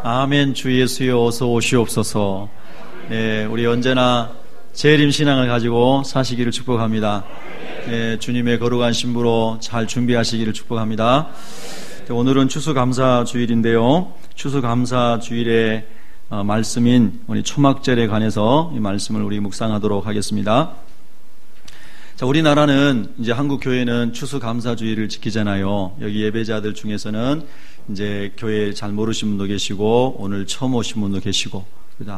아멘. 주 예수여 어서 오시옵소서. 네, 우리 언제나 재림 신앙을 가지고 사시기를 축복합니다. 네, 주님의 거룩한 신부로 잘 준비하시기를 축복합니다. 오늘은 추수감사주일인데요. 추수감사주일의 말씀인 우리 초막절에 관해서 이 말씀을 우리 묵상하도록 하겠습니다. 자, 우리나라는 이제 한국 교회는 추수감사주일을 지키잖아요. 여기 예배자들 중에서는 이제 교회 잘 모르신 분도 계시고 오늘 처음 오신 분도 계시고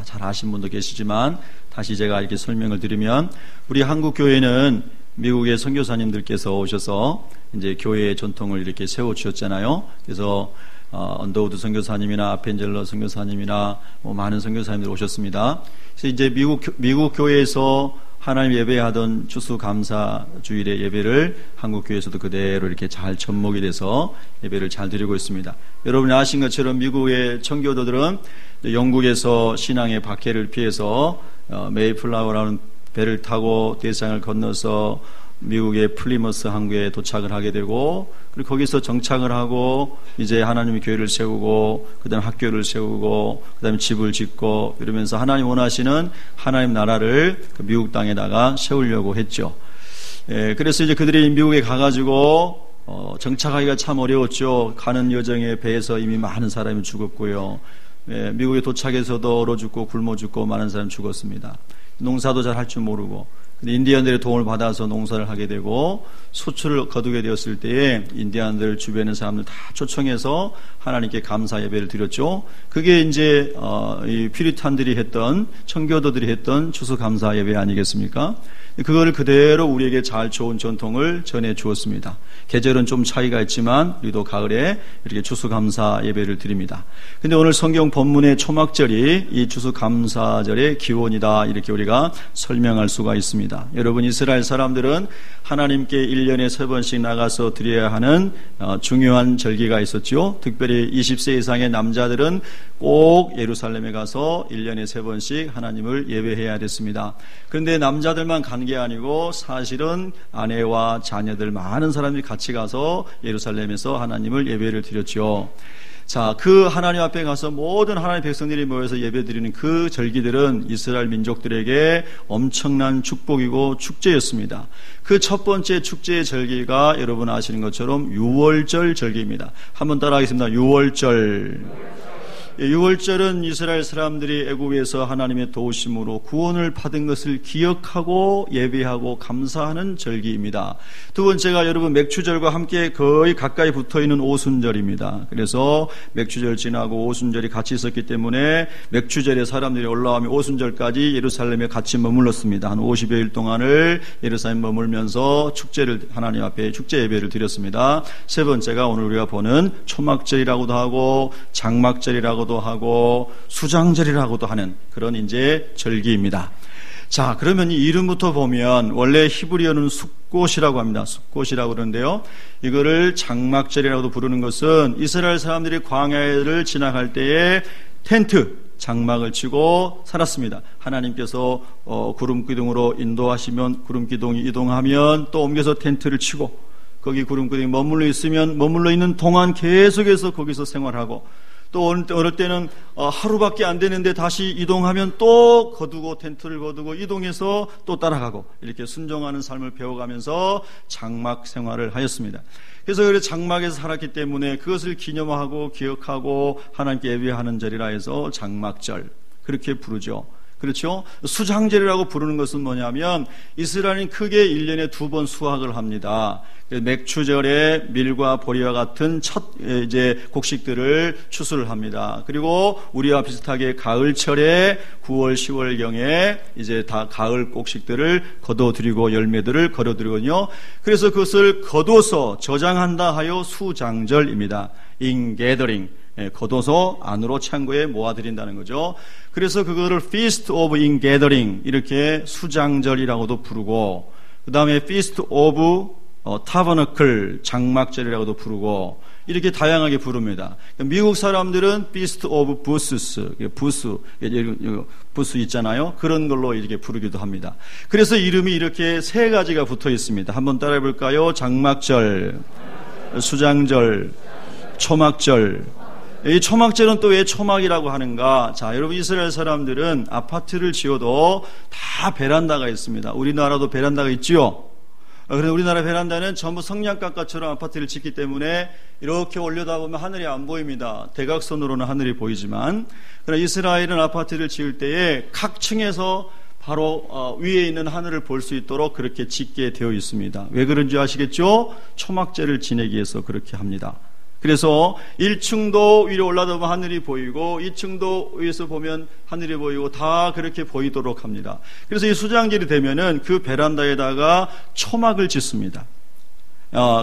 잘 아신 분도 계시지만 다시 제가 이렇게 설명을 드리면 우리 한국 교회는 미국의 선교사님들께서 오셔서 이제 교회의 전통을 이렇게 세워 주셨잖아요. 그래서 언더우드 선교사님이나 아펜젤러 선교사님이나 많은 선교사님들 오셨습니다. 그래서 이제 미국 교회에서 하나님 예배하던 추수감사주일의 예배를 한국 교회에서도 그대로 이렇게 잘 접목이 돼서 예배를 잘 드리고 있습니다. 여러분이 아신 것처럼 미국의 청교도들은 영국에서 신앙의 박해를 피해서 메이플라워라는 배를 타고 대서양을 건너서 미국의 플리머스 항구에 도착을 하게 되고 그리고 거기서 정착을 하고 이제 하나님의 교회를 세우고 그다음에 학교를 세우고 그다음에 집을 짓고 이러면서 하나님 원하시는 하나님 나라를 미국 땅에다가 세우려고 했죠. 그래서 이제 그들이 미국에 가가지고 정착하기가 참 어려웠죠. 가는 여정에 배에서 이미 많은 사람이 죽었고요. 미국에 도착해서도 얼어 죽고 굶어 죽고 많은 사람이 죽었습니다. 농사도 잘 할 줄 모르고 인디언들의 도움을 받아서 농사를 하게 되고 소출을 거두게 되었을 때에 인디언들 주변의 사람들 다 초청해서 하나님께 감사 예배를 드렸죠. 그게 이제 이 퓨리탄들이 했던 청교도들이 했던 추수감사 예배 아니겠습니까? 그거를 그대로 우리에게 잘 좋은 전통을 전해 주었습니다. 계절은 좀 차이가 있지만 우리도 가을에 이렇게 추수감사 예배를 드립니다. 근데 오늘 성경 본문의 초막절이 이 추수감사절의 기원이다 이렇게 우리가 설명할 수가 있습니다. 여러분 이스라엘 사람들은 하나님께 1년에 3번씩 나가서 드려야 하는 중요한 절기가 있었죠. 특별히 20세 이상의 남자들은 꼭 예루살렘에 가서 1년에 3번씩 하나님을 예배해야 됐습니다. 그런데 남자들만 간 게 아니고 사실은 아내와 자녀들 많은 사람들이 같이 가서 예루살렘에서 하나님을 예배를 드렸죠. 자, 그 하나님 앞에 가서 모든 하나님의 백성들이 모여서 예배드리는 그 절기들은 이스라엘 민족들에게 엄청난 축복이고 축제였습니다. 그 첫 번째 축제의 절기가 여러분 아시는 것처럼 유월절 절기입니다. 한번 따라하겠습니다. 유월절. 유월절은 이스라엘 사람들이 애굽에서 하나님의 도우심으로 구원을 받은 것을 기억하고 예배하고 감사하는 절기입니다. 두 번째가 여러분 맥추절과 함께 거의 가까이 붙어있는 오순절입니다. 그래서 맥추절 지나고 오순절이 같이 있었기 때문에 맥추절에 사람들이 올라오면 오순절까지 예루살렘에 같이 머물렀습니다. 한 50여일 동안을 예루살렘 머물면서 축제를 하나님 앞에 축제 예배를 드렸습니다. 세 번째가 오늘 우리가 보는 초막절이라고도 하고 장막절이라고 도 하고 수장절이라고도 하는 그런 이제 절기입니다. 자, 그러면 이 이름부터 보면 원래 히브리어는 숫꽃이라고 합니다. 숫꽃이라고 그러는데요. 이거를 장막절이라고도 부르는 것은 이스라엘 사람들이 광야를 지나갈 때에 텐트 장막을 치고 살았습니다. 하나님께서 구름기둥으로 인도하시면 구름기둥이 이동하면 또 옮겨서 텐트를 치고 거기 구름기둥이 머물러 있으면 머물러 있는 동안 계속해서 거기서 생활하고 또 어느 때는 하루밖에 안 되는데 다시 이동하면 또 거두고 텐트를 거두고 이동해서 또 따라가고 이렇게 순종하는 삶을 배워가면서 장막 생활을 하였습니다. 그래서 그래 장막에서 살았기 때문에 그것을 기념하고 기억하고 하나님께 예배하는 절이라 해서 장막절 그렇게 부르죠. 그렇죠? 수장절이라고 부르는 것은 뭐냐면 이스라엘은 크게 1년에 2번 수확을 합니다. 맥추절에 밀과 보리와 같은 첫 이제 곡식들을 추수를 합니다. 그리고 우리와 비슷하게 가을철에 9월, 10월경에 이제 다 가을 곡식들을 거둬들이고 열매들을 거둬들이거든요. 그래서 그것을 거둬서 저장한다 하여 수장절입니다. 인게더링. 거둬서 안으로 창고에 모아드린다는 거죠. 그래서 그거를 Feast of Ingathering 이렇게 수장절이라고도 부르고 그 다음에 Feast of Tabernacle 장막절이라고도 부르고 이렇게 다양하게 부릅니다. 미국 사람들은 Feast of Booths, 부스 있잖아요. 그런 걸로 이렇게 부르기도 합니다. 그래서 이름이 이렇게 세 가지가 붙어 있습니다. 한번 따라해 볼까요? 장막절, 수장절, 초막절, 이 초막절은 또 왜 초막이라고 하는가? 자, 여러분 이스라엘 사람들은 아파트를 지어도 다 베란다가 있습니다. 우리나라도 베란다가 있지요. 그런데 우리나라 베란다는 전부 성냥갑과처럼 아파트를 짓기 때문에 이렇게 올려다보면 하늘이 안 보입니다. 대각선으로는 하늘이 보이지만, 그러나 이스라엘은 아파트를 지을 때에 각 층에서 바로 위에 있는 하늘을 볼 수 있도록 그렇게 짓게 되어 있습니다. 왜 그런지 아시겠죠? 초막절을 지내기 위해서 그렇게 합니다. 그래서 1층도 위로 올라다보면 하늘이 보이고 2층도 위에서 보면 하늘이 보이고 다 그렇게 보이도록 합니다. 그래서 이 수장절이 되면은 그 베란다에다가 초막을 짓습니다.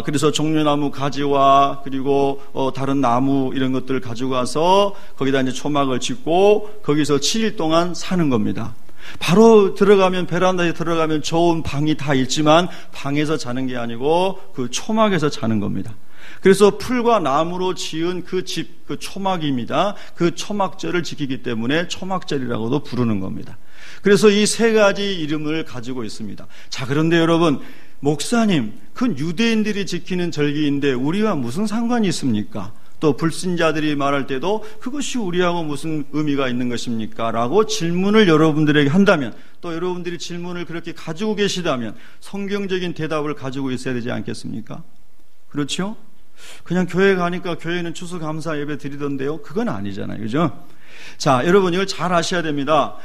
그래서 종려나무 가지와 그리고 다른 나무 이런 것들을 가지고 와서 거기다 이제 초막을 짓고 거기서 7일 동안 사는 겁니다. 바로 들어가면 베란다에 들어가면 좋은 방이 다 있지만 방에서 자는 게 아니고 그 초막에서 자는 겁니다. 그래서 풀과 나무로 지은 그 집, 그 초막입니다. 그 초막절을 지키기 때문에 초막절이라고도 부르는 겁니다. 그래서 이 세 가지 이름을 가지고 있습니다. 자, 그런데 여러분, 목사님, 그건 유대인들이 지키는 절기인데 우리와 무슨 상관이 있습니까? 또 불신자들이 말할 때도 그것이 우리하고 무슨 의미가 있는 것입니까? 라고 질문을 여러분들에게 한다면, 또 여러분들이 질문을 그렇게 가지고 계시다면 성경적인 대답을 가지고 있어야 되지 않겠습니까? 그렇죠? 그냥 교회 가니까 교회는 추수감사 예배 드리던데요. 그건 아니잖아요. 그죠? 자, 여러분 이걸 잘 아셔야 됩니다.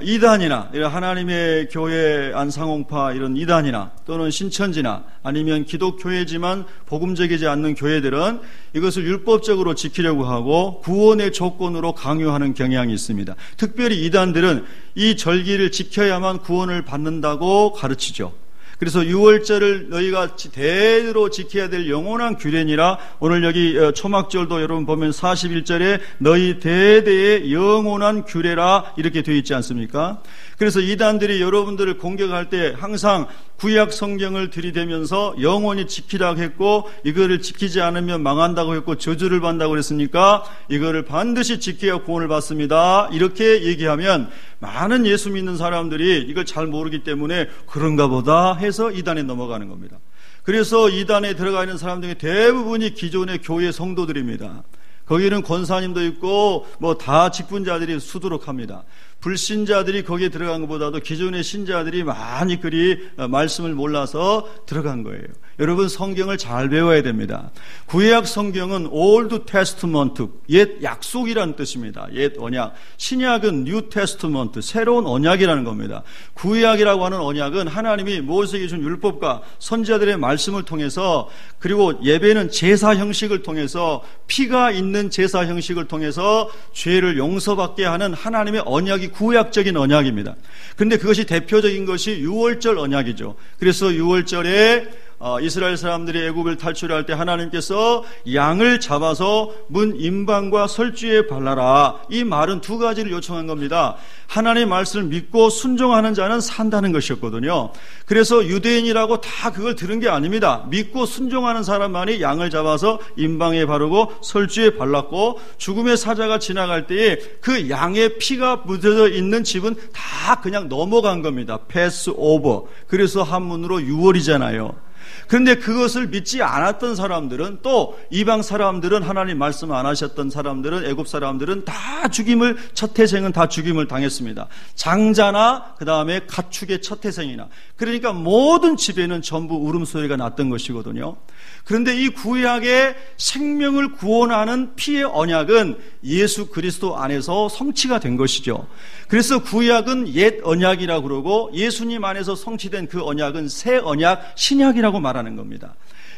이단이나 이런 하나님의 교회 안상홍파 이런 이단이나 또는 신천지나 아니면 기독교회지만 복음적이지 않는 교회들은 이것을 율법적으로 지키려고 하고 구원의 조건으로 강요하는 경향이 있습니다. 특별히 이단들은 이 절기를 지켜야만 구원을 받는다고 가르치죠. 그래서 6월절을 너희가 대대로 지켜야 될 영원한 규례니라. 오늘 여기 초막절도 여러분 보면 41절에 너희 대대의 영원한 규례라 이렇게 되어 있지 않습니까? 그래서 이단들이 여러분들을 공격할 때 항상 구약 성경을 들이대면서 영원히 지키라고 했고 이거를 지키지 않으면 망한다고 했고 저주를 받는다고 그랬으니까 이거를 반드시 지켜야 구원을 받습니다. 이렇게 얘기하면 많은 예수 믿는 사람들이 이걸 잘 모르기 때문에 그런가 보다 해서 이단에 넘어가는 겁니다. 그래서 이단에 들어가 있는 사람들 중에 대부분이 기존의 교회 성도들입니다. 거기는 권사님도 있고 뭐 다 직분자들이 수두룩합니다. 불신자들이 거기에 들어간 것보다도 기존의 신자들이 많이 그리 말씀을 몰라서 들어간 거예요. 여러분 성경을 잘 배워야 됩니다. 구약 성경은 Old Testament, 옛 약속이라는 뜻입니다. 옛 언약. 신약은 New Testament, 새로운 언약이라는 겁니다. 구약이라고 하는 언약은 하나님이 모세에게 준 율법과 선지자들의 말씀을 통해서, 그리고 예배는 제사 형식을 통해서, 피가 있는 제사 형식을 통해서 죄를 용서받게 하는 하나님의 언약이 구약적인 언약입니다. 그런데 그것이 대표적인 것이 유월절 언약이죠. 그래서 유월절에 이스라엘 사람들이 애굽을 탈출할 때 하나님께서 양을 잡아서 문 임방과 설주에 발라라. 이 말은 두 가지를 요청한 겁니다. 하나님의 말씀을 믿고 순종하는 자는 산다는 것이었거든요. 그래서 유대인이라고 다 그걸 들은 게 아닙니다. 믿고 순종하는 사람만이 양을 잡아서 임방에 바르고 설주에 발랐고, 죽음의 사자가 지나갈 때에 그 양의 피가 묻어져 있는 집은 다 그냥 넘어간 겁니다. 패스 오버. 그래서 한문으로 유월이잖아요. 그런데 그것을 믿지 않았던 사람들은, 또 이방 사람들은, 하나님 말씀 안 하셨던 사람들은, 애굽 사람들은 다 죽임을, 첫 태생은 다 죽임을 당했습니다. 장자나 그 다음에 가축의 첫 태생이나, 그러니까 모든 집에는 전부 울음소리가 났던 것이거든요. 그런데 이 구약의 생명을 구원하는 피의 언약은 예수 그리스도 안에서 성취가 된 것이죠. 그래서 구약은 옛 언약이라고 그러고 예수님 안에서 성취된 그 언약은 새 언약, 신약이라고 말하는 겁니다.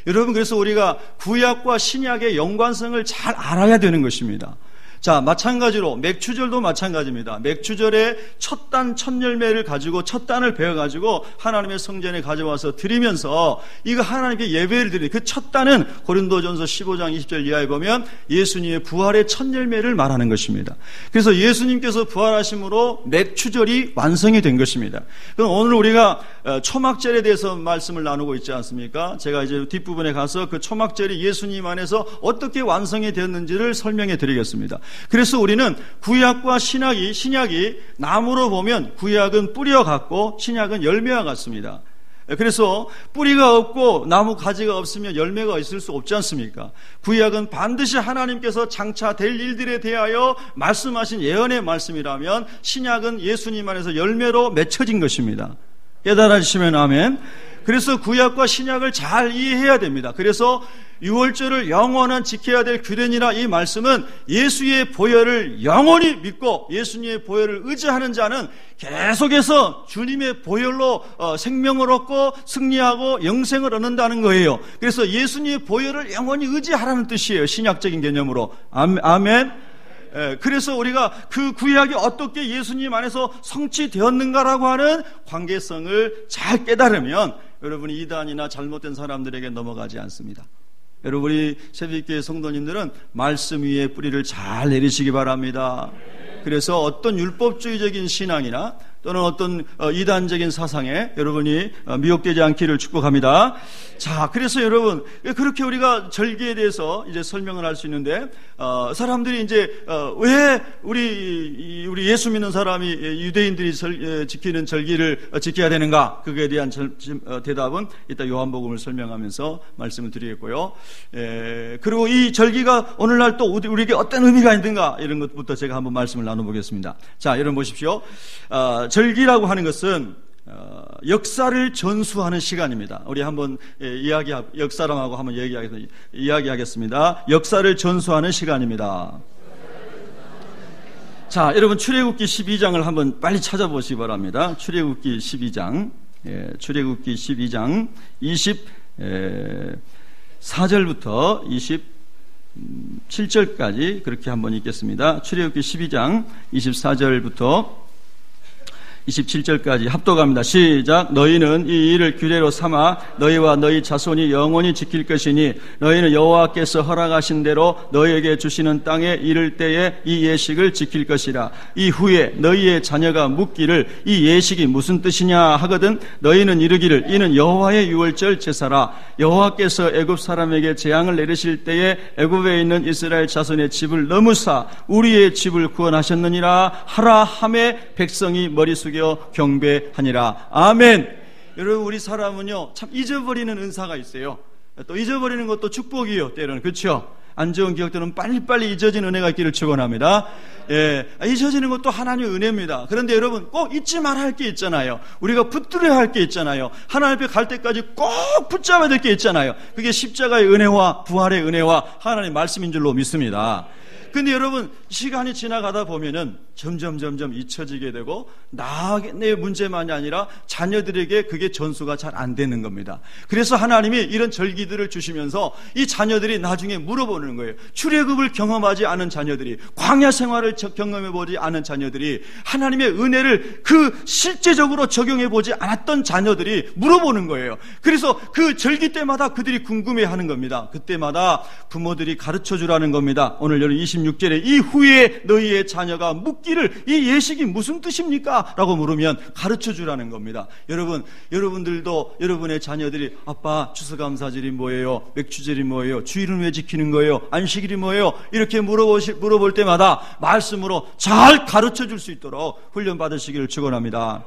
여러분, 그래서 우리가 구약과 신약의 연관성을 잘 알아야 되는 것입니다. 자, 마찬가지로 맥추절도 마찬가지입니다. 맥추절에 첫 단, 첫 열매를 가지고, 첫 단을 베어가지고 하나님의 성전에 가져와서 드리면서 이거 하나님께 예배를 드리는 그 첫 단은 고린도전서 15장 20절 이하에 보면 예수님의 부활의 첫 열매를 말하는 것입니다. 그래서 예수님께서 부활하심으로 맥추절이 완성이 된 것입니다. 그럼 오늘 우리가 초막절에 대해서 말씀을 나누고 있지 않습니까? 제가 이제 뒷부분에 가서 그 초막절이 예수님 안에서 어떻게 완성이 되었는지를 설명해 드리겠습니다. 그래서 우리는 구약과 신약이 나무로 보면 구약은 뿌리와 같고 신약은 열매와 같습니다. 그래서 뿌리가 없고 나무 가지가 없으면 열매가 있을 수 없지 않습니까? 구약은 반드시 하나님께서 장차 될 일들에 대하여 말씀하신 예언의 말씀이라면 신약은 예수님 안에서 열매로 맺혀진 것입니다. 깨달아지시면 아멘. 그래서 구약과 신약을 잘 이해해야 됩니다. 그래서 유월절을 영원한 지켜야 될 규례니라 이 말씀은 예수의 보혈을 영원히 믿고 예수님의 보혈을 의지하는 자는 계속해서 주님의 보혈로 생명을 얻고 승리하고 영생을 얻는다는 거예요. 그래서 예수님의 보혈을 영원히 의지하라는 뜻이에요. 신약적인 개념으로. 아멘. 그래서 우리가 그 구약이 어떻게 예수님 안에서 성취되었는가라고 하는 관계성을 잘 깨달으면 여러분이 이단이나 잘못된 사람들에게 넘어가지 않습니다. 여러분, 우리 새벽교회 성도님들은 말씀 위에 뿌리를 잘 내리시기 바랍니다. 그래서 어떤 율법주의적인 신앙이나 또는 어떤 이단적인 사상에 여러분이 미혹되지 않기를 축복합니다. 자, 그래서 여러분, 그렇게 우리가 절기에 대해서 이제 설명을 할 수 있는데, 사람들이 이제, 왜 우리 예수 믿는 사람이 유대인들이 지키는 절기를 지켜야 되는가? 그거에 대한 대답은 이따 요한복음을 설명하면서 말씀을 드리겠고요. 그리고 이 절기가 오늘날 또 우리에게 어떤 의미가 있는가? 이런 것부터 제가 한번 말씀을 나눠보겠습니다. 자, 여러분 보십시오. 절기라고 하는 것은 역사를 전수하는 시간입니다. 우리 한번 역사람하고 한번 이야기하겠습니다. 역사를 전수하는 시간입니다. 자, 여러분 출애굽기 12장을 한번 빨리 찾아보시기 바랍니다. 출애굽기 12장, 출애굽기 12장 24절부터 27절까지 그렇게 한번 읽겠습니다. 출애굽기 12장 24절부터 27절까지 합독합니다. 시작. 너희는 이 일을 규례로 삼아 너희와 너희 자손이 영원히 지킬 것이니 너희는 여호와께서 허락하신 대로 너희에게 주시는 땅에 이를 때에 이 예식을 지킬 것이라. 이후에 너희의 자녀가 묻기를 이 예식이 무슨 뜻이냐 하거든 너희는 이르기를 이는 여호와의 유월절 제사라. 여호와께서 애굽 사람에게 재앙을 내리실 때에 애굽에 있는 이스라엘 자손의 집을 넘으사 우리의 집을 구원하셨느니라 하라 하매 백성이 머리 숙여 경배하니라. 아멘. 여러분, 우리 사람은요 참 잊어버리는 은사가 있어요. 또 잊어버리는 것도 축복이에요. 때로는. 그렇죠? 안 좋은 기억들은 빨리빨리 잊어지는 은혜가 있기를 축원합니다. 잊어지는 것도 하나님의 은혜입니다. 그런데 여러분 꼭 잊지 말아야 할 게 있잖아요. 우리가 붙들어야 할 게 있잖아요. 하나님 앞에 갈 때까지 꼭 붙잡아야 될 게 있잖아요. 그게 십자가의 은혜와 부활의 은혜와 하나님의 말씀인 줄로 믿습니다. 근데 여러분 시간이 지나가다 보면은 점점 잊혀지게 되고 나의 문제만이 아니라 자녀들에게 그게 전수가 잘 안 되는 겁니다. 그래서 하나님이 이런 절기들을 주시면서 이 자녀들이 나중에 물어보는 거예요. 출애굽을 경험하지 않은 자녀들이, 광야 생활을 경험해보지 않은 자녀들이, 하나님의 은혜를 그 실제적으로 적용해보지 않았던 자녀들이 물어보는 거예요. 그래서 그 절기 때마다 그들이 궁금해하는 겁니다. 그때마다 부모들이 가르쳐주라는 겁니다. 오늘 26절에 이후에 너희의 자녀가 묻기를 이 예식이 무슨 뜻입니까? 라고 물으면 가르쳐주라는 겁니다. 여러분들도 여러분의 자녀들이 아빠 추수감사절이 뭐예요? 맥주절이 뭐예요? 주일은 왜 지키는 거예요? 안식일이 뭐예요? 이렇게 물어볼 때마다 말씀으로 잘 가르쳐줄 수 있도록 훈련받으시기를 축원합니다.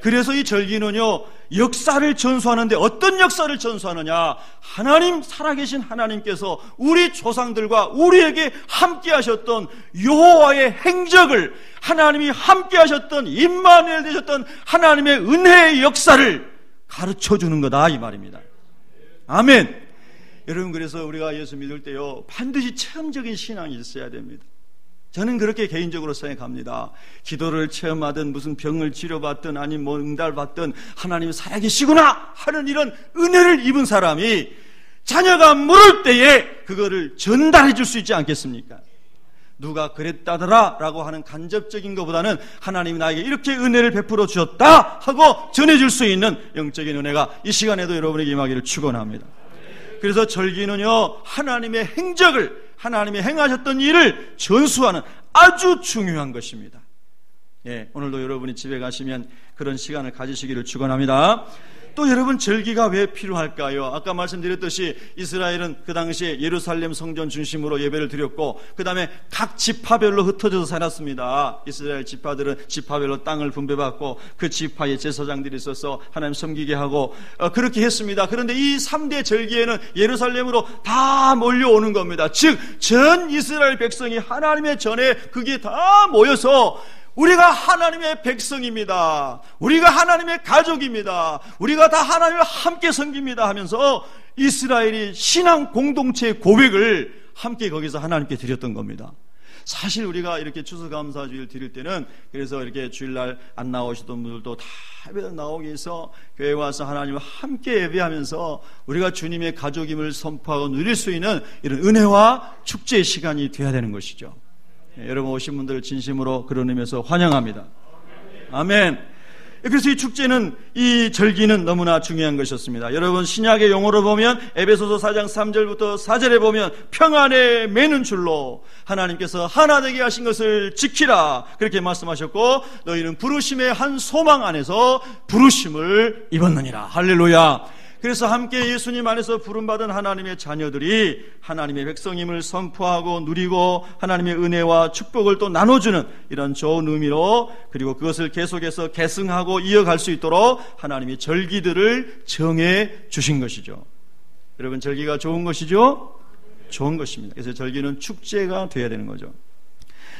그래서 이 절기는요 역사를 전수하는데 어떤 역사를 전수하느냐? 하나님, 살아계신 하나님께서 우리 조상들과 우리에게 함께 하셨던 여호와의 행적을, 하나님이 함께 하셨던 임마누엘 되셨던 하나님의 은혜의 역사를 가르쳐주는 거다 이 말입니다. 아멘. 여러분, 그래서 우리가 예수 믿을 때요 반드시 체험적인 신앙이 있어야 됩니다. 저는 그렇게 개인적으로 생각합니다. 기도를 체험하든 무슨 병을 치료받든 아니면 뭐 응달받든 하나님이 살아계시구나 하는 이런 은혜를 입은 사람이 자녀가 물을 때에 그거를 전달해 줄 수 있지 않겠습니까? 누가 그랬다더라 라고 하는 간접적인 것보다는 하나님이 나에게 이렇게 은혜를 베풀어 주셨다 하고 전해줄 수 있는 영적인 은혜가 이 시간에도 여러분에게 임하기를 축원합니다. 그래서 절기는요 하나님의 행적을, 하나님이 행하셨던 일을 전수하는 아주 중요한 것입니다. 오늘도 여러분이 집에 가시면 그런 시간을 가지시기를 축원합니다. 또 여러분 절기가 왜 필요할까요? 아까 말씀드렸듯이 이스라엘은 그 당시에 예루살렘 성전 중심으로 예배를 드렸고 그 다음에 각 지파별로 흩어져서 살았습니다. 이스라엘 지파들은 지파별로 땅을 분배받고 그 지파의 제사장들이 있어서 하나님 섬기게 하고 그렇게 했습니다. 그런데 이 3대 절기에는 예루살렘으로 다 몰려오는 겁니다. 즉 전 이스라엘 백성이 하나님의 전에 그게 다 모여서 우리가 하나님의 백성입니다. 우리가 하나님의 가족입니다. 우리가 다 하나님을 함께 섬깁니다 하면서 이스라엘이 신앙 공동체의 고백을 함께 거기서 하나님께 드렸던 겁니다. 사실 우리가 이렇게 추수감사주일 드릴 때는 그래서 이렇게 주일날 안 나오시던 분들도 다 예배 나오기 위해서 교회에 와서 하나님을 함께 예배하면서 우리가 주님의 가족임을 선포하고 누릴 수 있는 이런 은혜와 축제의 시간이 되어야 되는 것이죠. 여러분 오신 분들을 진심으로 그런 의미에서 환영합니다. 아멘. 그래서 이 축제는, 이 절기는 너무나 중요한 것이었습니다. 여러분 신약의 용어로 보면 에베소서 4장 3절부터 4절에 보면 평안에 매는 줄로 하나님께서 하나 되게 하신 것을 지키라 그렇게 말씀하셨고 너희는 부르심의 한 소망 안에서 부르심을 입었느니라. 할렐루야. 그래서 함께 예수님 안에서 부름받은 하나님의 자녀들이 하나님의 백성임을 선포하고 누리고 하나님의 은혜와 축복을 또 나눠주는 이런 좋은 의미로, 그리고 그것을 계속해서 계승하고 이어갈 수 있도록 하나님이 절기들을 정해 주신 것이죠. 여러분 절기가 좋은 것이죠? 좋은 것입니다. 그래서 절기는 축제가 되어야 되는 거죠.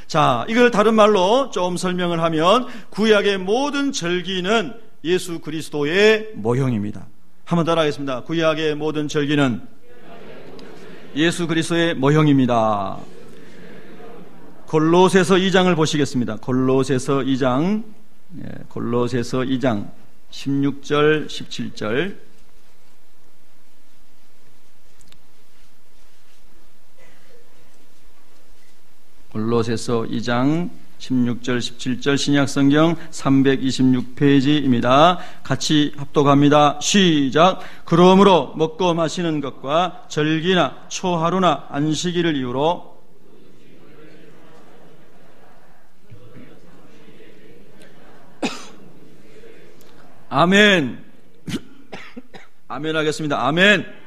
자, 이걸 다른 말로 좀 설명을 하면 구약의 모든 절기는 예수 그리스도의 모형입니다. 한번 따라하겠습니다. 구약의 모든 절기는 예수 그리스도의 모형입니다. 골로새서 2장을 보시겠습니다. 골로새서 2장 16절 17절. 골로새서 2장 16절 17절 신약성경 326페이지입니다. 같이 합독합니다. 시작. 그러므로 먹고 마시는 것과 절기나 초하루나 안식일을 이유로 아멘. 아멘 하겠습니다. 아멘.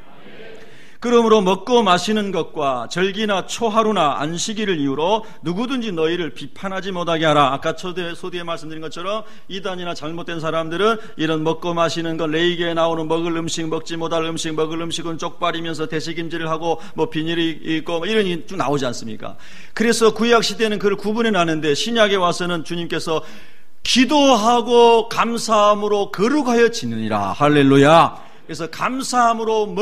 그러므로 먹고 마시는 것과 절기나 초하루나 안식일을 이유로 누구든지 너희를 비판하지 못하게 하라. 아까 소뒤에 말씀드린 것처럼 이단이나 잘못된 사람들은 이런 먹고 마시는 것, 레위기에 나오는 먹을 음식, 먹지 못할 음식, 먹을 음식은 쪽발이면서 대식임질을 하고 뭐 비닐이 있고 이런 게 쭉 나오지 않습니까? 그래서 구약 시대는 그걸 구분해 놨는데 신약에 와서는 주님께서 기도하고 감사함으로 거룩하여 지느니라. 할렐루야. 그래서 감사함으로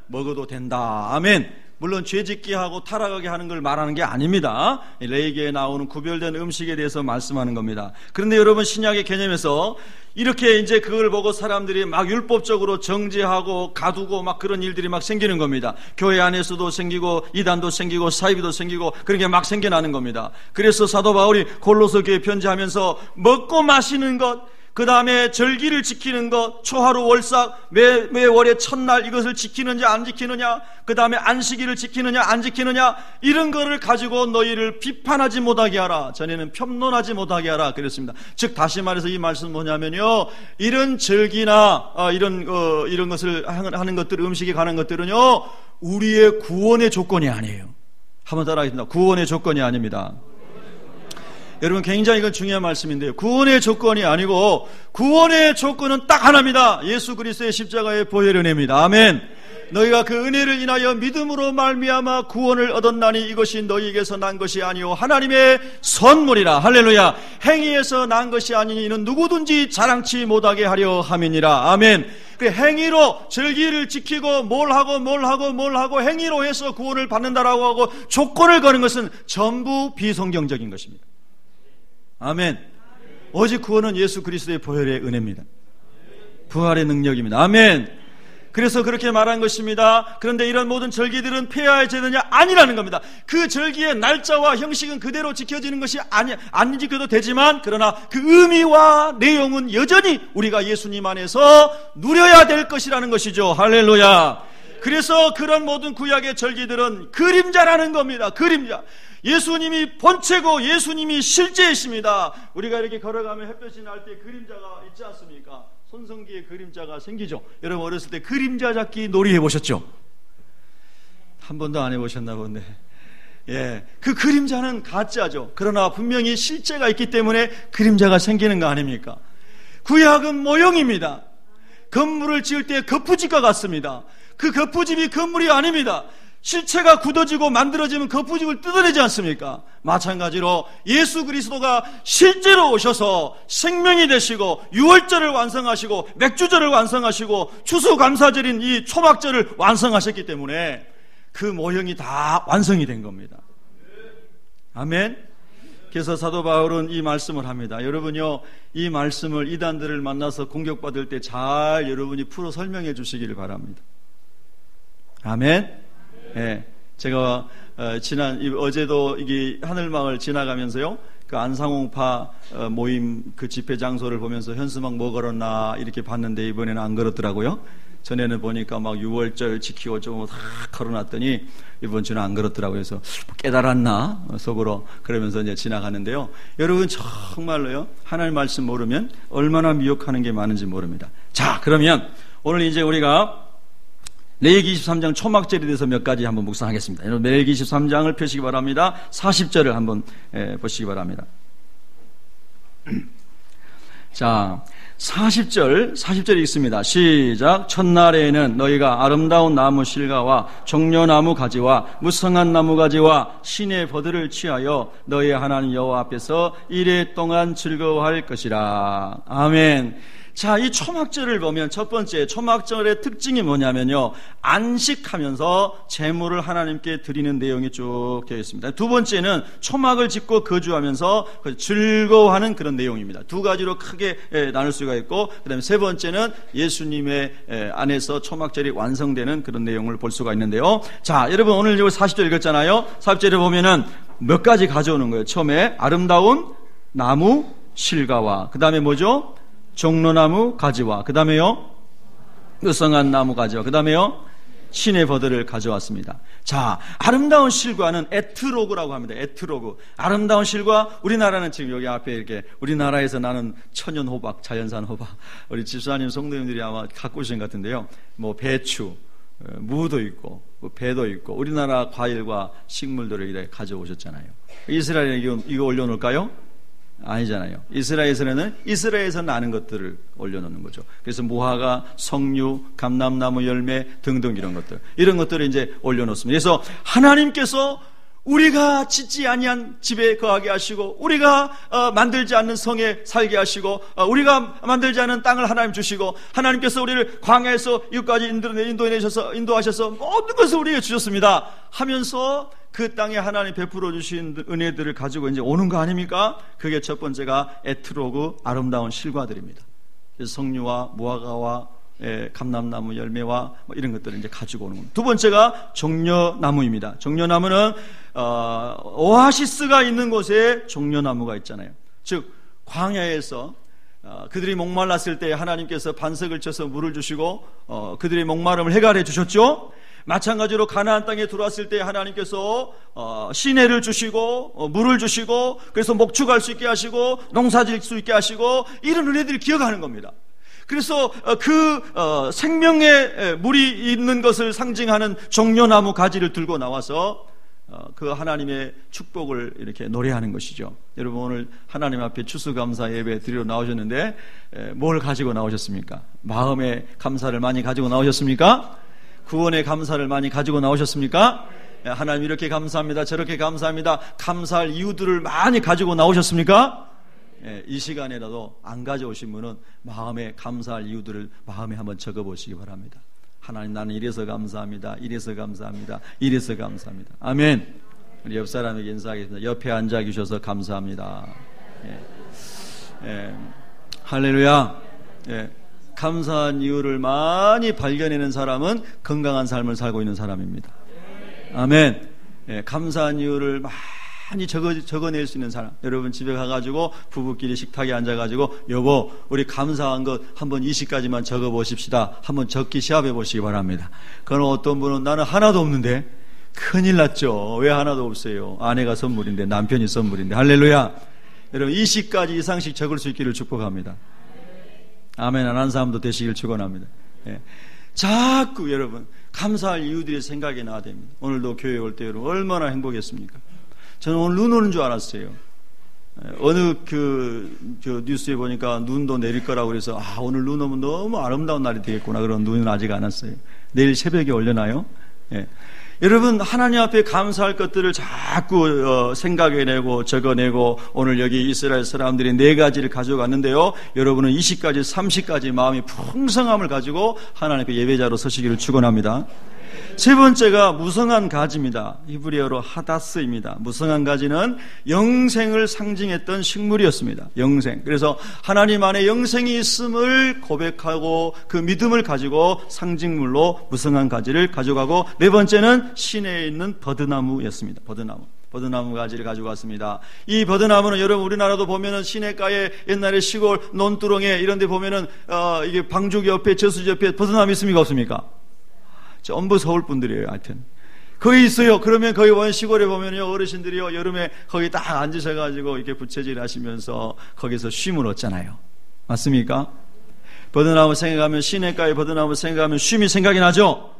먹어도 된다. 아멘. 물론 죄짓게 하고 타락하게 하는 걸 말하는 게 아닙니다. 레위기에 나오는 구별된 음식에 대해서 말씀하는 겁니다. 그런데 여러분 신약의 개념에서 이렇게 이제 그걸 보고 사람들이 막 율법적으로 정죄하고 가두고 막 그런 일들이 막 생기는 겁니다. 교회 안에서도 생기고 이단도 생기고 사이비도 생기고 그런 게 막 생겨나는 겁니다. 그래서 사도 바울이 골로새 교회 편지하면서 먹고 마시는 것, 그 다음에 절기를 지키는 것, 초하루 월삭, 매 월의 첫날 이것을 지키느냐 안 지키느냐, 그 다음에 안식일을 지키느냐 안 지키느냐, 이런 거를 가지고 너희를 비판하지 못하게 하라. 전에는 편론하지 못하게 하라 그랬습니다. 즉 다시 말해서 이 말씀은 뭐냐면요, 이런 절기나 이런 것을 하는 것들, 음식에 관한 것들은요 우리의 구원의 조건이 아니에요. 한번 따라하겠습니다. 구원의 조건이 아닙니다. 여러분 굉장히 이건 중요한 말씀인데요, 구원의 조건이 아니고 구원의 조건은 딱 하나입니다. 예수 그리스도의 십자가의 보혈의 은혜입니다. 아멘. 너희가 그 은혜를 인하여 믿음으로 말미암아 구원을 얻었나니 이것이 너희에게서 난 것이 아니오 하나님의 선물이라. 할렐루야. 행위에서 난 것이 아니니 이는 누구든지 자랑치 못하게 하려 함이니라. 아멘. 그 행위로 절기를 지키고 뭘 하고 행위로 해서 구원을 받는다라고 하고 조건을 거는 것은 전부 비성경적인 것입니다. 아멘. 오직 구원은 예수 그리스도의 보혈의 은혜입니다. 부활의 능력입니다. 아멘. 그래서 그렇게 말한 것입니다. 그런데 이런 모든 절기들은 폐하의 제도냐? 아니라는 겁니다. 그 절기의 날짜와 형식은 그대로 지켜지는 것이 안 지켜도 되지만, 그러나 그 의미와 내용은 여전히 우리가 예수님 안에서 누려야 될 것이라는 것이죠. 할렐루야. 그래서 그런 모든 구약의 절기들은 그림자라는 겁니다. 그림자. 예수님이 본체고 예수님이 실제이십니다. 우리가 이렇게 걸어가면 햇볕이 날 때 그림자가 있지 않습니까? 손성기의 그림자가 생기죠. 여러분 어렸을 때 그림자 잡기 놀이 해보셨죠? 한 번도 안 해보셨나 본데. 예, 그 그림자는 가짜죠. 그러나 분명히 실제가 있기 때문에 그림자가 생기는 거 아닙니까? 구약은 모형입니다. 건물을 지을 때 거푸집과 같습니다. 그 거푸집이 건물이 아닙니다. 실체가 굳어지고 만들어지면 거푸집을 뜯어내지 않습니까? 마찬가지로 예수 그리스도가 실제로 오셔서 생명이 되시고 유월절을 완성하시고 맥주절을 완성하시고 추수감사절인 이 초막절을 완성하셨기 때문에 그 모형이 다 완성이 된 겁니다. 아멘. 그래서 사도 바울은 이 말씀을 합니다. 여러분요, 이 말씀을 이단들을 만나서 공격받을 때 잘 여러분이 풀어 설명해 주시기를 바랍니다. 아멘. 예, 제가 어제도 이게 하늘마을 지나가면서요, 그 안상홍파 모임 그 집회 장소를 보면서 현수막 뭐 걸었나 이렇게 봤는데 이번에는 안 걸었더라고요. 전에는 보니까 막 6월절 지키고 좀 다 걸어놨더니 이번 주는 안 걸었더라고요. 그래서 깨달았나 속으로 그러면서 이제 지나가는데요. 여러분 정말로요, 하나님 말씀 모르면 얼마나 미혹하는 게 많은지 모릅니다. 자, 그러면 오늘 이제 우리가 레위기 23장 초막절에 대해서 몇 가지 한번 묵상하겠습니다. 여러분 레위기 23장을 펴시기 바랍니다. 40절을 한번 보시기 바랍니다. 자, 40절이 있습니다. 시작. 첫날에는 너희가 아름다운 나무 실과와 종려나무 가지와 무성한 나무 가지와 신의 버들을 취하여 너희 하나님 여호와 앞에서 이레 동안 즐거워할 것이라. 아멘. 자, 이 초막절을 보면 첫 번째 초막절의 특징이 뭐냐면요, 안식하면서 제물을 하나님께 드리는 내용이 쭉 되어 있습니다. 두 번째는 초막을 짓고 거주하면서 즐거워하는 그런 내용입니다. 두 가지로 크게 나눌 수가 있고, 그 다음에 세 번째는 예수님의 안에서 초막절이 완성되는 그런 내용을 볼 수가 있는데요. 자, 여러분 오늘 40절 읽었잖아요. 40절에 보면은 몇 가지 가져오는 거예요. 처음에 아름다운 나무 실과와, 그 다음에 뭐죠? 종려나무 가지와, 그 다음에요 무성한 나무 가지와, 그 다음에요 신의 버들을 가져왔습니다. 자, 아름다운 실과는 에트로그라고 합니다. 에트로그. 아름다운 실과, 우리나라는 지금 여기 앞에 이렇게 우리나라에서 나는 천연 호박, 자연산 호박, 우리 집사님 성도님들이 아마 갖고 오신 것 같은데요, 뭐 배추, 무도 있고 배도 있고 우리나라 과일과 식물들을 이렇게 가져오셨잖아요. 이스라엘에 이거 올려놓을까요? 아니잖아요. 이스라엘에서 나는 것들을 올려놓는 거죠. 그래서 무화과, 석류, 감람나무 열매 등등 이런 것들을 이제 올려놓습니다. 그래서 하나님께서 우리가 짓지 아니한 집에 거하게 하시고, 우리가 만들지 않는 성에 살게 하시고, 우리가 만들지 않은 땅을 하나님 주시고, 하나님께서 우리를 광야에서 이곳까지 인도하셔서 모든 것을 우리에게 주셨습니다 하면서 그 땅에 하나님 베풀어 주신 은혜들을 가지고 이제 오는 거 아닙니까? 그게 첫 번째가 에트로그, 아름다운 실과들입니다. 그래서 석류와 무화과와 감람나무 열매와 뭐 이런 것들을 이제 가지고 오는 겁니다. 두 번째가 종려나무입니다. 종려나무는 오아시스가 있는 곳에 종려나무가 있잖아요. 즉 광야에서 그들이 목말랐을 때 하나님께서 반석을 쳐서 물을 주시고 그들의 목마름을 해결해 주셨죠. 마찬가지로 가나안 땅에 들어왔을 때 하나님께서 시내를 주시고 물을 주시고, 그래서 목축할 수 있게 하시고 농사질 수 있게 하시고, 이런 은혜들을 기억하는 겁니다. 그래서 생명의 물이 있는 것을 상징하는 종려나무 가지를 들고 나와서 그 하나님의 축복을 이렇게 노래하는 것이죠. 여러분 오늘 하나님 앞에 추수감사 예배 드리러 나오셨는데 뭘 가지고 나오셨습니까? 마음의 감사를 많이 가지고 나오셨습니까? 구원의 감사를 많이 가지고 나오셨습니까? 하나님 이렇게 감사합니다, 저렇게 감사합니다, 감사할 이유들을 많이 가지고 나오셨습니까? 이 시간에라도 안 가져오신 분은 마음에 감사할 이유들을 마음에 한번 적어보시기 바랍니다. 하나님, 나는 이래서 감사합니다, 이래서 감사합니다, 이래서 감사합니다. 아멘. 우리 옆 사람에게 인사하겠습니다. 옆에 앉아 계셔서 감사합니다. 할렐루야. 감사한 이유를 많이 발견해내는 사람은 건강한 삶을 살고 있는 사람입니다. 아멘. 감사한 이유를 많이 적어낼 수 있는 사람. 여러분 집에 가가지고 부부끼리 식탁에 앉아가지고 여보 우리 감사한 것 한번 20가지만 적어보십시다, 한번 적기 시합해 보시기 바랍니다. 그러나 어떤 분은 나는 하나도 없는데, 큰일 났죠. 왜 하나도 없어요? 아내가 선물인데, 남편이 선물인데. 할렐루야. 여러분 20가지 이상씩 적을 수 있기를 축복합니다. 아멘 안 한 사람도 되시길 축원합니다. 예. 자꾸 여러분 감사할 이유들이 생각이 나야 됩니다. 오늘도 교회 올 때 여러분 얼마나 행복했습니까? 저는 오늘 눈 오는 줄 알았어요. 어느 저 뉴스에 보니까 눈도 내릴 거라고 그래서 오늘 눈 오면 너무 아름다운 날이 되겠구나. 그런 눈은 아직 안 왔어요. 내일 새벽에 올려놔요. 예. 여러분 하나님 앞에 감사할 것들을 자꾸 생각해내고 적어내고 오늘 여기 이스라엘 사람들이 4가지를 가져갔는데요. 여러분은 20가지 30가지 마음이 풍성함을 가지고 하나님 앞에 예배자로 서시기를 축원합니다. 세 번째가 무성한 가지입니다. 히브리어로 하다스입니다. 무성한 가지는 영생을 상징했던 식물이었습니다. 영생. 그래서 하나님 안에 영생이 있음을 고백하고 그 믿음을 가지고 상징물로 무성한 가지를 가져가고, 네 번째는 시내에 있는 버드나무였습니다. 버드나무 가지를 가지고 왔습니다. 이 버드나무는 여러분 우리나라도 보면은 시내가에 옛날에 시골 논두렁에 이런 데 보면은 이게 방죽 옆에 저수지 옆에 버드나무 있습니까 없습니까? 전부 서울 분들이에요. 하여튼 거기 있어요. 그러면 거기 보면 시골에 보면요 어르신들이요 여름에 거기 딱 앉으셔가지고 이렇게 부채질 하시면서 거기서 쉼을 얻잖아요. 맞습니까? 버드나무 생각하면, 시내가의 버드나무 생각하면 쉼이 생각이 나죠.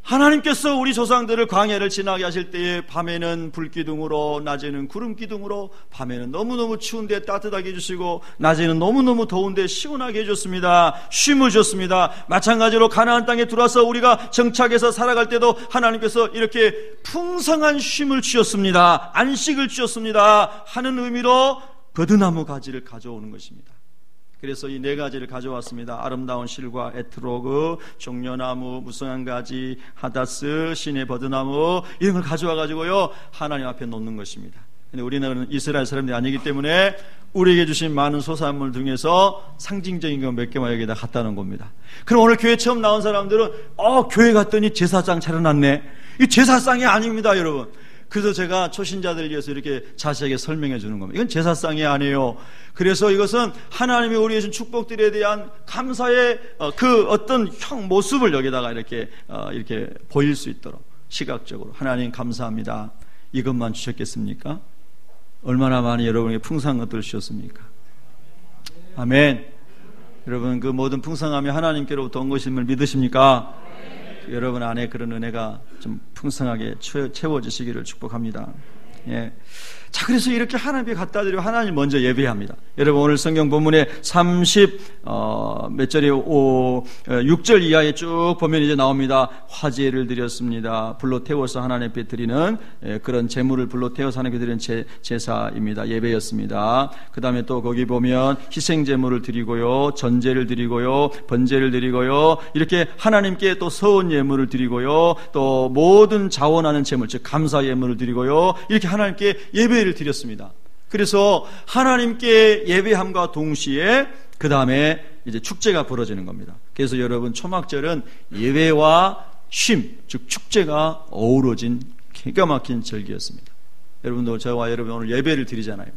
하나님께서 우리 조상들을 광야를 지나게 하실 때에 밤에는 불기둥으로, 낮에는 구름기둥으로, 밤에는 너무너무 추운데 따뜻하게 해주시고 낮에는 너무너무 더운데 시원하게 해줬습니다. 쉼을 줬습니다. 마찬가지로 가나안 땅에 들어와서 우리가 정착해서 살아갈 때도 하나님께서 이렇게 풍성한 쉼을 주셨습니다. 안식을 주셨습니다 하는 의미로 버드나무 가지를 가져오는 것입니다. 그래서 이 4가지를 가져왔습니다. 아름다운 실과 에트로그, 종려나무, 무성한 가지, 하다스, 시내 버드나무, 이런 걸 가져와가지고요 하나님 앞에 놓는 것입니다. 근데 우리는 이스라엘 사람들이 아니기 때문에 우리에게 주신 많은 소산물 중에서 상징적인 거 몇 개만 여기다 갖다 놓은 겁니다. 그럼 오늘 교회 처음 나온 사람들은 교회 갔더니 제사상 차려놨네. 이 제사상이 아닙니다, 여러분. 그래서 제가 초신자들을 위해서 이렇게 자세하게 설명해 주는 겁니다. 이건 제사상이 아니에요. 그래서 이것은 하나님이 우리에게 준 축복들에 대한 감사의 그 어떤 모습을 여기다가 이렇게 보일 수 있도록 시각적으로 하나님 감사합니다. 이것만 주셨겠습니까? 얼마나 많이 여러분에게 풍성한 것들을 주셨습니까? 아멘. 여러분 그 모든 풍성함이 하나님께로부터 온 것임을 믿으십니까? 여러분 안에 그런 은혜가 좀 풍성하게 채워지시기를 축복합니다. 예. 자, 그래서 이렇게 하나님께 갖다 드리고 하나님 먼저 예배합니다. 여러분 오늘 성경 본문에 6절 이하에 쭉 보면 이제 나옵니다. 화제를 드렸습니다. 불로 태워서 하나님께 드리는 그런 제물을 불로 태워서 하나님께 드리는 제사입니다. 예배였습니다. 그 다음에 또 거기 보면 희생 제물을 드리고요, 전제를 드리고요, 번제를 드리고요, 이렇게 하나님께 또 서온 예물을 드리고요, 또 모든 자원하는 제물, 즉 감사 예물을 드리고요, 이렇게 하나님께 예배를 드렸습니다. 그래서 하나님께 예배함과 동시에 그 다음에 이제 축제가 벌어지는 겁니다. 그래서 여러분 초막절은 예배와 쉼, 즉 축제가 어우러진 기가 막힌 절기였습니다. 여러분도 저와 여러분 오늘 예배를 드리잖아요.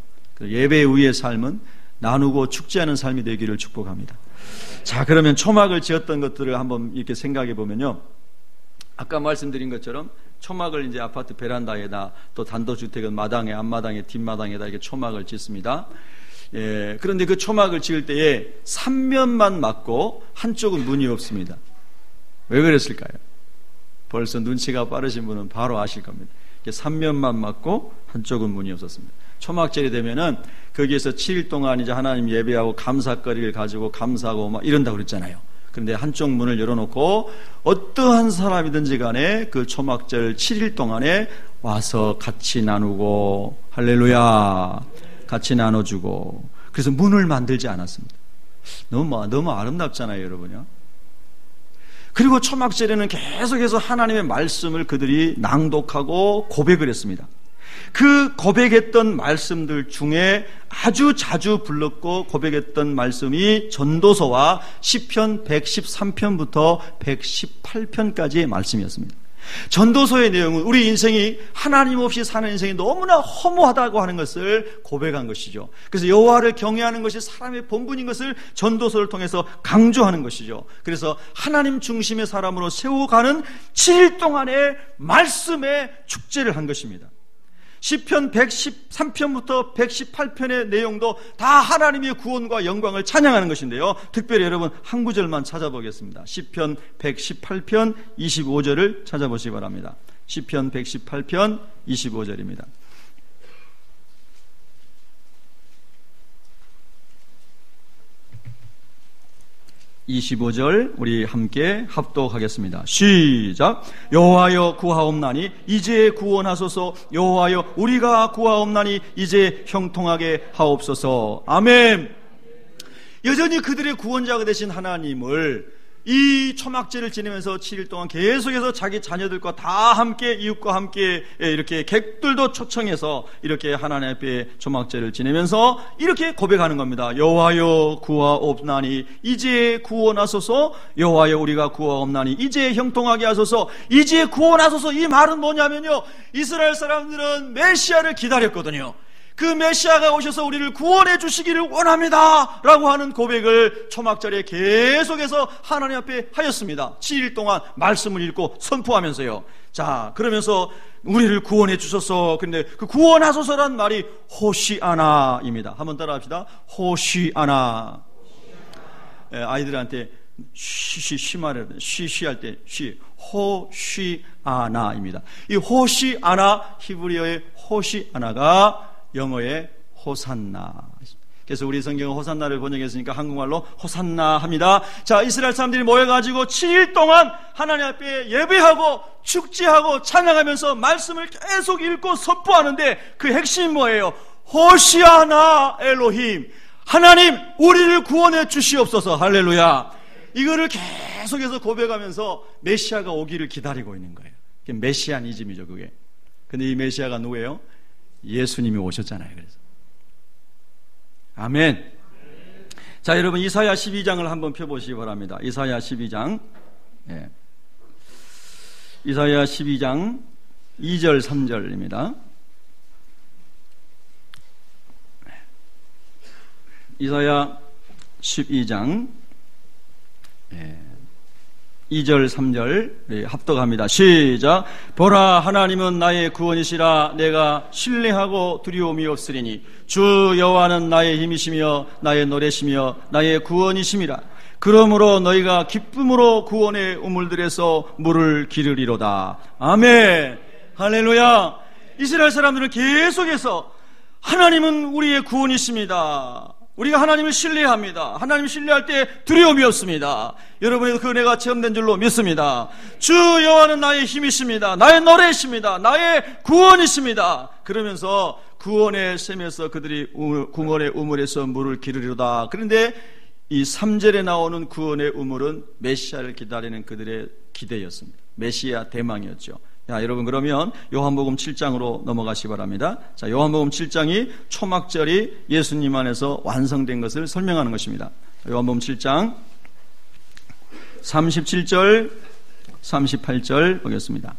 예배 위의 삶은 나누고 축제하는 삶이 되기를 축복합니다. 자, 그러면 초막을 지었던 것들을 한번 이렇게 생각해 보면요, 아까 말씀드린 것처럼 초막을 이제 아파트 베란다에다, 또 단독주택은 마당에, 앞마당에, 뒷마당에다 이렇게 초막을 짓습니다. 예, 그런데 그 초막을 지을 때에 3면만 막고 한쪽은 문이 없습니다. 왜 그랬을까요? 벌써 눈치가 빠르신 분은 바로 아실 겁니다. 3면만 막고 한쪽은 문이 없었습니다. 초막절이 되면은 거기에서 7일 동안 이제 하나님 예배하고 감사거리를 가지고 감사하고 막 이런다고 그랬잖아요. 그런데 한쪽 문을 열어놓고 어떠한 사람이든지 간에 그 초막절 7일 동안에 와서 같이 나누고, 할렐루야, 같이 나눠주고, 그래서 문을 만들지 않았습니다. 너무 아름답잖아요, 여러분요. 그리고 초막절에는 계속해서 하나님의 말씀을 그들이 낭독하고 고백을 했습니다. 그 고백했던 말씀들 중에 아주 자주 불렀고 고백했던 말씀이 전도서와 시편 113편부터 118편까지의 말씀이었습니다. 전도서의 내용은 우리 인생이 하나님 없이 사는 인생이 너무나 허무하다고 하는 것을 고백한 것이죠. 그래서 여호와를 경외하는 것이 사람의 본분인 것을 전도서를 통해서 강조하는 것이죠. 그래서 하나님 중심의 사람으로 세워가는 7일 동안의 말씀의 축제를 한 것입니다. 시편 113편부터 118편의 내용도 다 하나님의 구원과 영광을 찬양하는 것인데요, 특별히 여러분 한 구절만 찾아보겠습니다. 시편 118편 25절을 찾아보시기 바랍니다. 시편 118편 25절입니다. 25절 우리 함께 합독하겠습니다. 시작. 여호와여 구하옵나니 이제 구원하소서. 여호와여 우리가 구하옵나니 이제 형통하게 하옵소서. 아멘. 여전히 그들의 구원자가 되신 하나님을 이 초막절을 지내면서 7일 동안 계속해서 자기 자녀들과 다 함께, 이웃과 함께 이렇게 객들도 초청해서 이렇게 하나님 앞에 초막절을 지내면서 이렇게 고백하는 겁니다. 여호와여 구하옵나니 이제 구원하소서. 여호와여 우리가 구하옵나니 이제 형통하게 하소서. 이제 구원하소서. 이 말은 뭐냐면요, 이스라엘 사람들은 메시아를 기다렸거든요. 그 메시아가 오셔서 우리를 구원해 주시기를 원합니다 라고 하는 고백을 초막절에 계속해서 하나님 앞에 하였습니다. 7일 동안 말씀을 읽고 선포하면서요. 자, 그러면서 우리를 구원해 주소서. 근데 그 구원하소서란 말이 호시아나입니다. 한번 따라합시다. 호시아나. 아이들한테 쉬 말해야 돼. 쉬할 때 쉬. 호시아나입니다. 이 호시아나, 히브리어의 호시아나가 영어의 호산나. 그래서 우리 성경은 호산나를 번역했으니까 한국말로 호산나 합니다. 자, 이스라엘 사람들이 모여가지고 7일 동안 하나님 앞에 예배하고 축제하고 찬양하면서 말씀을 계속 읽고 선포하는데 그 핵심이 뭐예요? 호시아나 엘로힘, 하나님 우리를 구원해 주시옵소서. 할렐루야. 이거를 계속해서 고백하면서 메시아가 오기를 기다리고 있는 거예요. 그게 메시아니즘이죠, 그게. 근데 이 메시아가 누구예요? 예수님이 오셨잖아요. 그래서 아멘. 자, 여러분 이사야 12장을 한번 펴보시기 바랍니다. 이사야 12장. 네. 이사야 12장 2절 3절입니다. 이사야 12장 2절 3절 합독합니다. 시작. 보라, 하나님은 나의 구원이시라. 내가 신뢰하고 두려움이 없으리니 주 여호와는 나의 힘이시며 나의 노래시며 나의 구원이심이라. 그러므로 너희가 기쁨으로 구원의 우물들에서 물을 기르리로다. 아멘. 할렐루야. 이스라엘 사람들은 계속해서 하나님은 우리의 구원이십니다. 우리가 하나님을 신뢰합니다. 하나님을 신뢰할 때 두려움이 없습니다. 여러분의 그 은혜가 체험된 줄로 믿습니다. 주 여호와는 나의 힘이십니다. 나의 노래이십니다. 나의 구원이십니다. 그러면서 구원의 샘에서 그들이 구원의 우물에서 물을 기르리로다. 그런데 이 3절에 나오는 구원의 우물은 메시아를 기다리는 그들의 기대였습니다. 메시아 대망이었죠. 자, 여러분 그러면 요한복음 7장으로 넘어가시기 바랍니다. 자, 요한복음 7장이 초막절이 예수님 안에서 완성된 것을 설명하는 것입니다. 요한복음 7장 37절 38절 보겠습니다.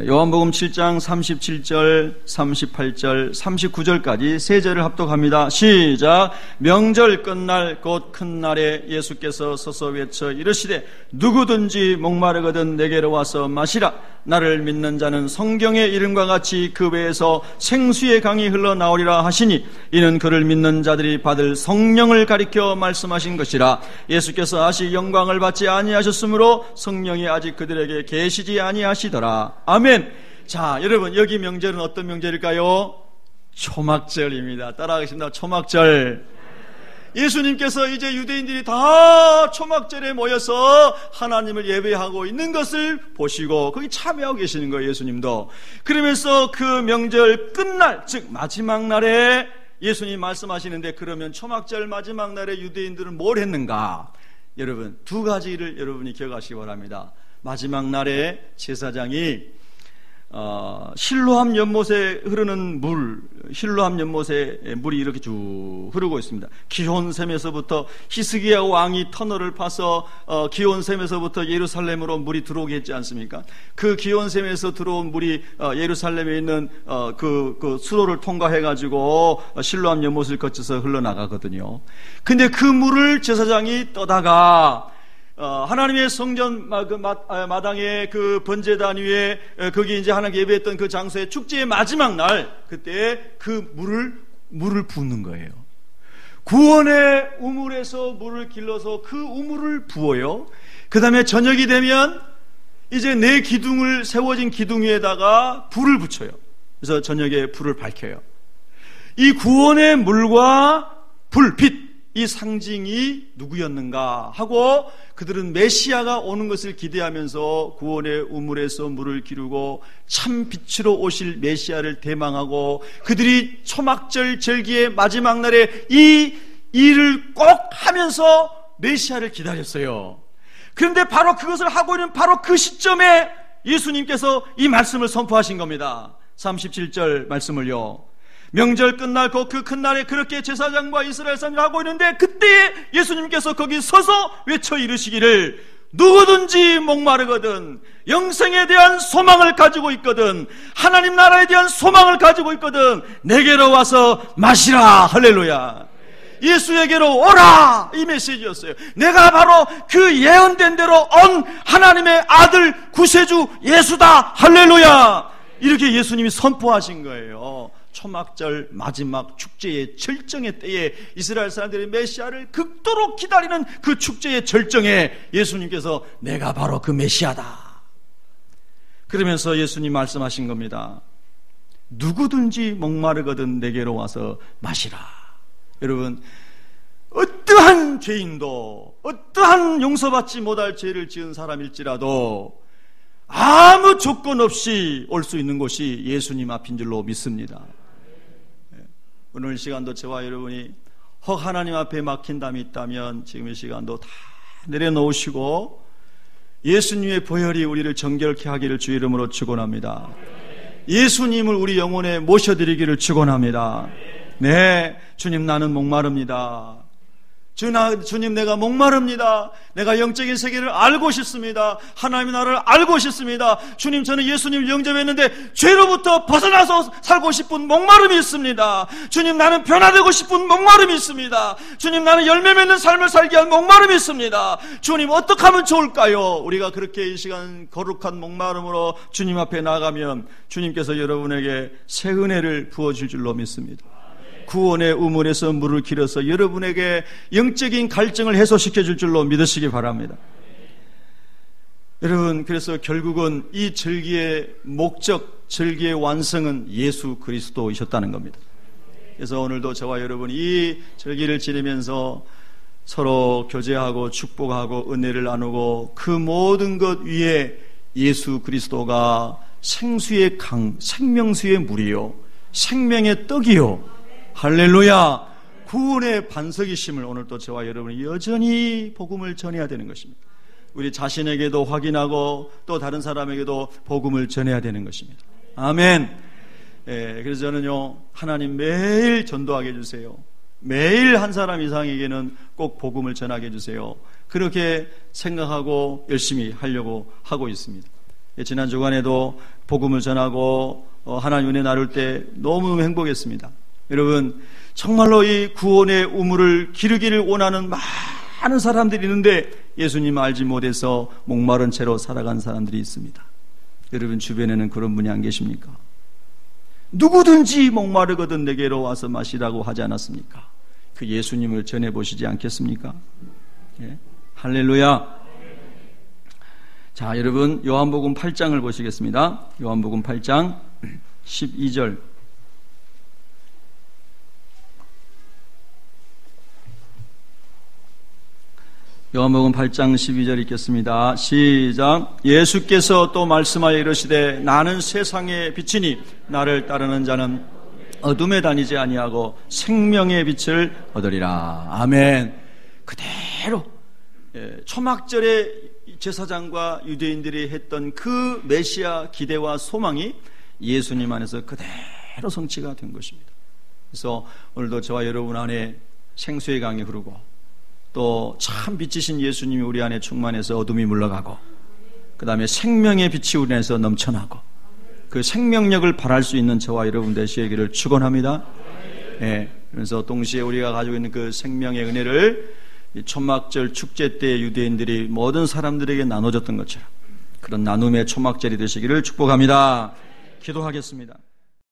요한복음 7장 37절, 38절, 39절까지 세 절을 합독합니다. 시작. 명절 끝날 곧 큰 날에 예수께서 서서 외쳐 이르시되 누구든지 목마르거든 내게로 와서 마시라. 나를 믿는 자는 성경의 이름과 같이 그 배에서 생수의 강이 흘러나오리라 하시니 이는 그를 믿는 자들이 받을 성령을 가리켜 말씀하신 것이라. 예수께서 아직 영광을 받지 아니하셨으므로 성령이 아직 그들에게 계시지 아니하시더라. 아멘. 자, 여러분 여기 명절은 어떤 명절일까요? 초막절입니다. 따라하겠습니다. 초막절. 예수님께서 이제 유대인들이 다 초막절에 모여서 하나님을 예배하고 있는 것을 보시고 거기 참여하고 계시는 거예요. 예수님도. 그러면서 그 명절 끝날, 즉 마지막 날에 예수님 말씀하시는데, 그러면 초막절 마지막 날에 유대인들은 뭘 했는가? 여러분 두 가지를 여러분이 기억하시기 바랍니다. 마지막 날에 제사장이 실로암 연못에 흐르는 물, 실로암 연못에 물이 이렇게 쭉 흐르고 있습니다. 기혼샘에서부터 히스기야 왕이 터널을 파서 기혼샘에서부터 예루살렘으로 물이 들어오게 했지 않습니까? 그 기혼샘에서 들어온 물이 예루살렘에 있는 그 수로를 통과해가지고 실로암 연못을 거쳐서 흘러나가거든요. 근데 그 물을 제사장이 떠다가 하나님의 성전 마당에 그 번제단 위에 거기 이제 하나님 예배했던 그 장소의 축제의 마지막 날, 그때 그 물을 붓는 거예요. 구원의 우물에서 물을 길러서 그 우물을 부어요. 그 다음에 저녁이 되면 이제 내 기둥을, 세워진 기둥 위에다가 불을 붙여요. 그래서 저녁에 불을 밝혀요. 이 구원의 물과 불, 빛, 이 상징이 누구였는가 하고 그들은 메시아가 오는 것을 기대하면서 구원의 우물에서 물을 기르고 참 빛으로 오실 메시아를 대망하고 그들이 초막절 절기의 마지막 날에 이 일을 꼭 하면서 메시아를 기다렸어요. 그런데 바로 그것을 하고 있는 바로 그 시점에 예수님께서 이 말씀을 선포하신 겁니다. 37절 말씀을요. 명절 끝날 그 큰 날에 그렇게 제사장과 이스라엘 사람들이 하고 있는데 그때 예수님께서 거기 서서 외쳐 이르시기를 누구든지 목마르거든 영생에 대한 소망을 가지고 있거든 하나님 나라에 대한 소망을 가지고 있거든 내게로 와서 마시라. 할렐루야. 예수에게로 오라. 이 메시지였어요. 내가 바로 그 예언된 대로 온 하나님의 아들 구세주 예수다. 할렐루야. 이렇게 예수님이 선포하신 거예요. 초막절 마지막 축제의 절정의 때에 이스라엘 사람들이 메시아를 극도로 기다리는 그 축제의 절정에 예수님께서 내가 바로 그 메시아다. 그러면서 예수님 말씀하신 겁니다. 누구든지 목마르거든 내게로 와서 마시라. 여러분, 어떠한 죄인도 어떠한 용서받지 못할 죄를 지은 사람일지라도 아무 조건 없이 올 수 있는 곳이 예수님 앞인 줄로 믿습니다. 오늘 시간도 저와 여러분이 혹 하나님 앞에 막힌 담이 있다면 지금 이 시간도 다 내려놓으시고 예수님의 보혈이 우리를 정결케 하기를 주 이름으로 축원합니다. 예수님을 우리 영혼에 모셔드리기를 축원합니다. 네, 주님 나는 목마릅니다. 주님 내가 목마릅니다. 내가 영적인 세계를 알고 싶습니다. 하나님의 나라를 알고 싶습니다. 주님 저는 예수님을 영접했는데 죄로부터 벗어나서 살고 싶은 목마름이 있습니다. 주님 나는 변화되고 싶은 목마름이 있습니다. 주님 나는 열매 맺는 삶을 살게 할 목마름이 있습니다. 주님 어떻게 하면 좋을까요? 우리가 그렇게 이 시간 거룩한 목마름으로 주님 앞에 나가면 주님께서 여러분에게 새 은혜를 부어줄 줄로 믿습니다. 구원의 우물에서 물을 길어서 여러분에게 영적인 갈증을 해소시켜 줄 줄로 믿으시기 바랍니다. 여러분, 그래서 결국은 이 절기의 목적, 절기의 완성은 예수 그리스도이셨다는 겁니다. 그래서 오늘도 저와 여러분이 이 절기를 지내면서 서로 교제하고 축복하고 은혜를 나누고 그 모든 것 위에 예수 그리스도가 생수의 강, 생명수의 물이요 생명의 떡이요 할렐루야. 구원의 반석이심을 오늘도 저와 여러분이 여전히 복음을 전해야 되는 것입니다. 우리 자신에게도 확인하고 또 다른 사람에게도 복음을 전해야 되는 것입니다. 아멘. 그래서 저는요, 하나님 매일 전도하게 해주세요. 매일 한 사람 이상에게는 꼭 복음을 전하게 해주세요. 그렇게 생각하고 열심히 하려고 하고 있습니다. 지난 주간에도 복음을 전하고 하나님 은혜 나눌 때 너무너무 행복했습니다. 여러분, 정말로 이 구원의 우물을 기르기를 원하는 많은 사람들이 있는데 예수님 알지 못해서 목마른 채로 살아간 사람들이 있습니다. 여러분 주변에는 그런 분이 안 계십니까? 누구든지 목마르거든 내게로 와서 마시라고 하지 않았습니까? 그 예수님을 전해보시지 않겠습니까? 예? 할렐루야. 자, 여러분 요한복음 8장을 보시겠습니다. 요한복음 8장 12절. 요한복음 8장 12절 읽겠습니다. 시작. 예수께서 또 말씀하여 이르시되 나는 세상의 빛이니 나를 따르는 자는 어둠에 다니지 아니하고 생명의 빛을 얻으리라. 아멘. 그대로 초막절에 제사장과 유대인들이 했던 그 메시아 기대와 소망이 예수님 안에서 그대로 성취가 된 것입니다. 그래서 오늘도 저와 여러분 안에 생수의 강이 흐르고 또 참 빛이신 예수님이 우리 안에 충만해서 어둠이 물러가고 그 다음에 생명의 빛이 우리 안에서 넘쳐나고 그 생명력을 발할 수 있는 저와 여러분 되시기를 축원합니다. 예, 그래서 동시에 우리가 가지고 있는 그 생명의 은혜를 이 초막절 축제 때 유대인들이 모든 사람들에게 나눠줬던 것처럼 그런 나눔의 초막절이 되시기를 축복합니다. 기도하겠습니다.